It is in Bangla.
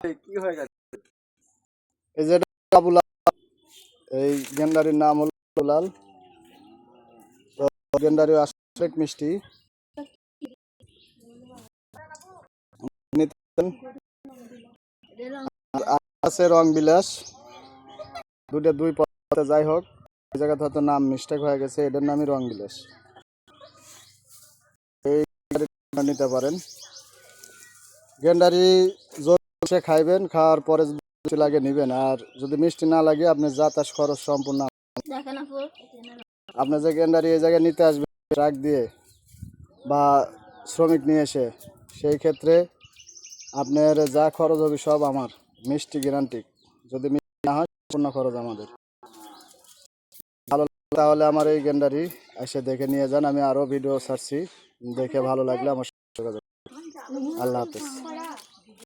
কি হয়ে গেছে? এই যে কাবুলা, এই গেন্ডারির নাম হলো লাল। তো গেন্ডারি আসলে মিষ্টি নিতেন। আর আছে রং বিলাস, দুই পথে যাই হোক, এই জায়গাতে হয়তো নাম মিস্টেক হয়ে গেছে, এটার নামই রং বিলাস। এই নিতে পারেন গেন্ডারি, সে খাইবেন, খাওয়ার পরে যদি মিষ্টি লাগে নিবেন, আর যদি মিষ্টি না লাগে আপনি যাতায়াত খরচ সম্পূর্ণ। আপনি যে গেন্ডারি এই জায়গায় নিতে আসবেন ট্রাক দিয়ে বা শ্রমিক নিয়ে এসে, সেই ক্ষেত্রে আপনার যা খরচ হবে সব আমার, মিষ্টি গ্যারান্টি। যদি মিষ্টি না হয় সম্পূর্ণ খরচ আমাদের। ভালো লাগলে তাহলে আমার এই গেন্ডারি এসে দেখে নিয়ে যান। আমি আরও ভিডিও ছাড়ছি, দেখে ভালো লাগলে আমার সাথে যোগাযোগ করুন। আল্লাহ হাফেজ।